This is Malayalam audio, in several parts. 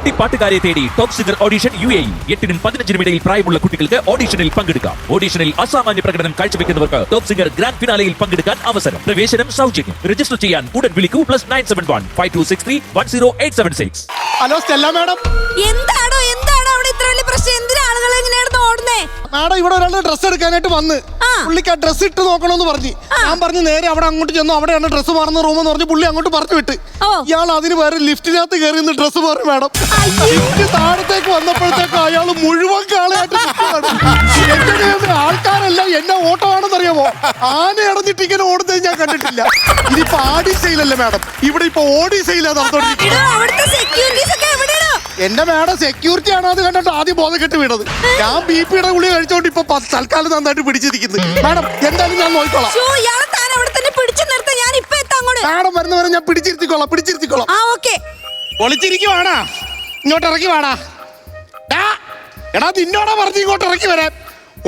കുട്ടിപ്പാട്ടുകാരെ തേടി ടോപ്പ് സിംഗർ ഓഡിഷൻ UAE 8-നും 15-നും ഇടയിൽ പ്രായമുള്ള കുട്ടികൾക്ക് ഓഡിഷനിൽ പങ്കെടുക്കാം. ഓഡിഷനിൽ അസാമാന്യ പ്രകടനം കാഴ്ചവെക്കുന്നവർക്ക് ടോപ്പ് സിംഗർ ഗ്രാൻഡ് ഫിനാലയിൽ പങ്കെടുക്കാൻ അവസരം. പ്രവേശനം സൗജന്യം. രജിസ്റ്റർ ചെയ്യാൻ ഉടൻ വിളിക്കൂ +971 5263 10876. Hello Stella madam. എന്താണോ അവിടെ ഇത്ര വലിയ പ്രശ്നം? എന്തിനാ ആളുകൾ എങ്ങനെയായിരുന്നു ഓടുന്നേ? മാഡം ഇവിടെ ഒരാൾ ഡ്രസ്സ് എടുക്കാനായിട്ട് വന്ന് പുള്ളിക്ക് ആ ഡ്രസ്സ് ഇട്ട് നോക്കണമെന്ന് പറഞ്ഞു. ഞാൻ പറഞ്ഞു നേരെ അവിടെ അങ്ങോട്ട് ചെന്നു. അവിടെയാണ് ഡ്രസ്സ് മാറുന്ന റൂം എന്ന് പറഞ്ഞു. പുള്ളി അങ്ങോട്ട് പറഞ്ഞു വിട്ട്. ഇയാൾ അതിന് വേറെ ലിഫ്റ്റിനകത്ത് കയറി നിന്ന് ഡ്രസ്സ് മാറി മാഡം. ലിഫ്റ്റ് താഴത്തേക്ക് വന്നപ്പോഴത്തേക്ക് അയാൾ മുഴുവൻ കാളയായിട്ട് ആൾക്കാരെല്ലാം എന്നെ ഓട്ടമാണെന്ന് അറിയാമോ? ആന അടഞ്ഞിട്ട് ഇങ്ങനെ ഓടുന്നത് ഞാൻ കണ്ടിട്ടില്ല. ഇതിപ്പോ ആടി സെയിലല്ലേ മാഡം, ഇവിടെ ഇപ്പൊ ഓടി സെയിലാ നടത്തോണ്ടിരിക്കുന്നത്. എന്റെ മാഡം സെക്യൂരിറ്റി ആണ് അത് കണ്ടിട്ട് ആദ്യം ബോധം കെട്ട് വീണത്. ഞാൻ BP-യുടെ ഗുളിക കഴിച്ചോണ്ട് ഇപ്പൊ തൽക്കാലം നന്നായിട്ട് പിടിച്ചിരിക്കുന്നത്. മാഡം എന്തായാലും ഞാൻ നോക്കിക്കോളാം. മാഡം വരുന്നവരെ ഞാൻ പിടിച്ചിരുത്തിക്കോളാം. ഒളിച്ചിരിക്കുവാണാ, ഇങ്ങോട്ട് ഇറക്കി വാടാ. എടാ നിന്നോടാ പറഞ്ഞു ഇങ്ങോട്ട് ഇറക്കി വരാൻ.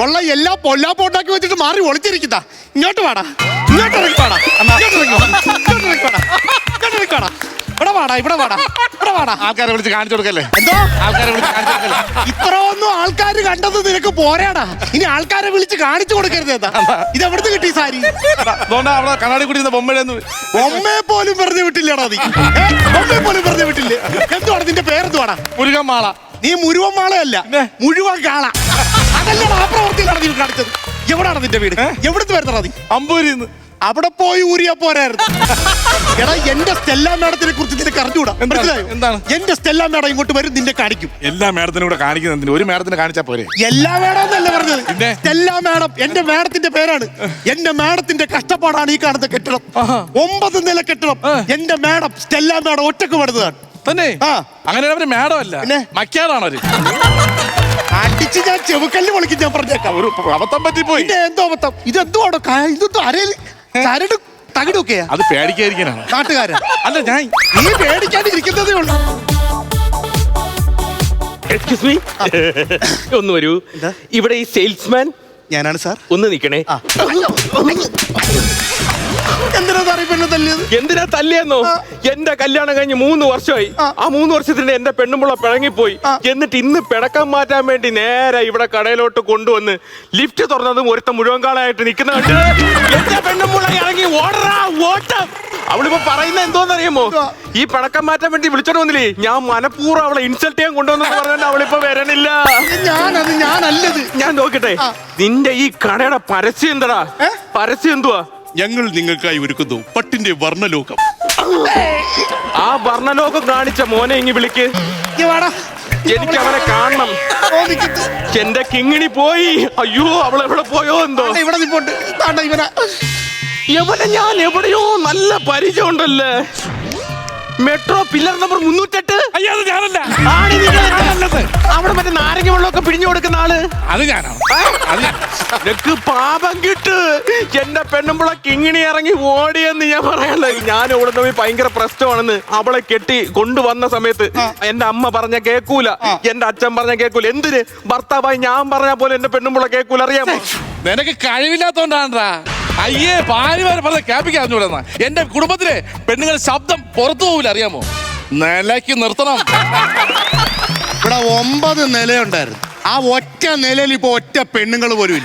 ഉള്ള എല്ലാ പൊല്ലാപ്പോട്ടാക്കി വെച്ചിട്ട് മാറി ഒളിച്ചിരിക്കുന്ന. ഇങ്ങോട്ട് വാടാ, ഇങ്ങോട്ട് ഇറക്കി വാടാ. ഇവിടെ വാടാ. ആൾക്കാരെ വിളിച്ച് കാണിച്ചു കൊടുക്കല്ലേ? എന്തോ ആൾക്കാരെ വിളിച്ച് കാണിച്ചു കൊടുക്കല്ലേ? ഇത്രയൊന്നും ആൾക്കാർ കണ്ടത് നിനക്ക് പോരാടാ. ഇനി ആൾക്കാരെ വിളിച്ച് കാണിച്ചു കൊടുക്കരുത്. ഇത് എവിടുന്ന് കിട്ടി സാരി? അതുകൊണ്ട് അവിടെ കണ്ണാടി കുടിക്കുന്ന ബൊമ്മയെ പോലും വെറുതെ വിട്ടില്ലടാ നീ. ബൊമ്മയെ പോലും വെറുതെ വിട്ടില്ലേ? എന്തുവാണ് നിന്റെ പേരെന്തുവാടാ? മുരുകന്മാള. നീ മുഴുവൻ മാളയല്ല, മുഴുവൻ കാള. അതല്ല ആ പ്രവൃത്തിയിലാണ് നീ കാണിച്ചത്. എവിടാണ് നിന്റെ വീട്? എവിടുന്ന് വരുന്നടാ നീ? അമ്പൂരിന്ന്. അവിടെ പോയി ഊരിയാ പോരായിരുന്നു. എടാ എന്റെ സ്റ്റെല്ല മാഡത്തിനെ കുറിച്ച് നിനക്ക് അറിഞ്ഞൂടാ. എന്താണ്? എന്റെ സ്റ്റെല്ല മാഡം ഇങ്ങോട്ട് വരും, നിന്നെ കാണിക്കും. എല്ലാ മാഡത്തിനും കൂടെ കാണിക്കുന്നതിന് ഒരു മാഡത്തിന് കാണിച്ചാ പോരെ? എല്ലാ മാഡം എന്നല്ല പറഞ്ഞത്, സ്റ്റെല്ല മാഡം. എന്റെ മാഡത്തിന്റെ പേരാണ്. എന്റെ മാഡത്തിന്റെ കഷ്ടപ്പാടാണ് ഈ കാണുന്ന കെട്ടിടം. 9 നില കെട്ടിടം. എന്റെ മാഡം സ്റ്റെല്ല മാഡം ഒറ്റക്ക് പടുന്നതാണ്. തന്നെ? അങ്ങനെ അവര് മാഡം അല്ല, മക്കാടാണ് അവര്. അടിച്ച് ഞാൻ ചെവുക്കല്ല് പൊളിക്കും. ഞാൻ പറഞ്ഞേക്കാം, ഒരു അബദ്ധം പറ്റിപ്പോയി. എന്തോ അബദ്ധം? ഇതെന്തോടോ? ഇതൊന്നും അരയിൽ ചരട് തകിടൊക്കെയാ. അത് പേടിക്കാതിരിക്കാനാണ്. നാട്ടുകാരൻ അല്ല, ഞാൻ നീ പേടിക്കാതിരിക്കുന്നതേ ഉള്ളൂ. എക്സ്ക്യൂസ് മീ, ഒന്ന് വരൂ. ഇവിടെ ഈ സെയിൽസ്മാൻ ഞാനാണ് സാർ. ഒന്ന് നിക്കണേ. എന്തിനാ സാർ ഈ പെണ്ണ് തല്ലിയത്? എന്തിനാ തല്ലിയെന്നോ? എന്റെ കല്യാണം കഴിഞ്ഞ് 3 വർഷമായി. ആ 3 വർഷത്തിന്റെ എന്റെ പെണ്ണുമ്പുള്ള പിണങ്ങിപ്പോയി. എന്നിട്ട് ഇന്ന് പിണക്കം മാറ്റാൻ വേണ്ടി നേരെ ഇവിടെ കടയിലോട്ട് കൊണ്ടുവന്ന് ലിഫ്റ്റ് തുറന്നതും ഒരുത്ത മുഴുവൻ കാളായിട്ട് നിൽക്കുന്ന കണ്ട് എന്റെ പെണ്ണുമ്പുള്ള ഇറങ്ങി ഓടറാ ഓട്ടം. അവളിപ്പോ പറയുന്ന എന്തോന്നറിയാമോ? ഈ പിണക്കം മാറ്റാൻ വേണ്ടി വിളിച്ചോണ്ട് വന്നില്ലേ, ഞാൻ മനഃപൂർവ്വം അവളെ ഇൻസൾട്ട് ചെയ്യാൻ കൊണ്ടുവന്നു പറഞ്ഞാൽ അവളിപ്പോ വരണില്ല. ഞാനല്ലത്. ഞാൻ നോക്കട്ടെ, നിന്റെ ഈ കടയുടെ പരസ്യം എന്താടാ? പരസ്യം എന്തുവാ? ഞങ്ങൾ നിങ്ങൾക്കായി ഒരുക്കുന്നു പട്ടിന്റെ വർണ്ണലോകം. ആ വർണ്ണലോകം കാണിച്ച മോനെ ഇങ്ങി വിളിക്ക്. എനിക്ക് അവനെ കാണണം. എന്റെ കിങ്ങിണി പോയി. അയ്യോ, അവളെവിടെ പോയോ എന്തോ? ഇവിടെ നിൽപ്പുണ്ട്. എവിടെ ഞാൻ എവിടെയോ നല്ല പരിചയം ഉണ്ടല്ലേ. Metro pillar number 308. അയ്യോ, ഞാനല്ല. അവിടെ മറ്റേ നാരങ്ങ വെള്ളമൊക്കെ പിഴിഞ്ഞു കൊടുക്കുന്ന ആള് അത് ഞാനാണ്. നിനക്ക് പാപം കിട്ട്. എന്റെ പെണ്ണുമ്പളെ കിങ്ങിണി ഇറങ്ങി ഓടിയെന്ന് ഞാൻ പറയാനുള്ള. ഞാൻ ഇവിടെ തമ്മിൽ ഭയങ്കര പ്രശ്നമാണെന്ന് അവളെ കെട്ടി കൊണ്ടുവന്ന സമയത്ത് എന്റെ അമ്മ പറഞ്ഞ കേക്കൂല, എന്റെ അച്ഛൻ പറഞ്ഞ കേക്കൂല. എന്തിന് ഭർത്താവായി ഞാൻ പറഞ്ഞ പോലെ എന്റെ പെണ്ണുമ്പളെ കേക്കൂല. അറിയാമോ? നിനക്ക് കഴിവില്ലാത്തോണ്ടാണ്ടാ. അയ്യേ, ഭാര്യ പറഞ്ഞ ക്യാപ്പിക്ക് അറിഞ്ഞൂടാ. എന്റെ കുടുംബത്തിലെ പെണ്ണുങ്ങൾ ശബ്ദം പുറത്തു പോവില്ല, അറിയാമോ? നിലയ്ക്ക് നിർത്തണം. ഇവിടെ 9 നിലയുണ്ടായിരുന്നു. ആ ഒറ്റ നിലയിൽ ഇപ്പൊ ഒറ്റ പെണ്ണുങ്ങൾ പോലും ഇല്ല.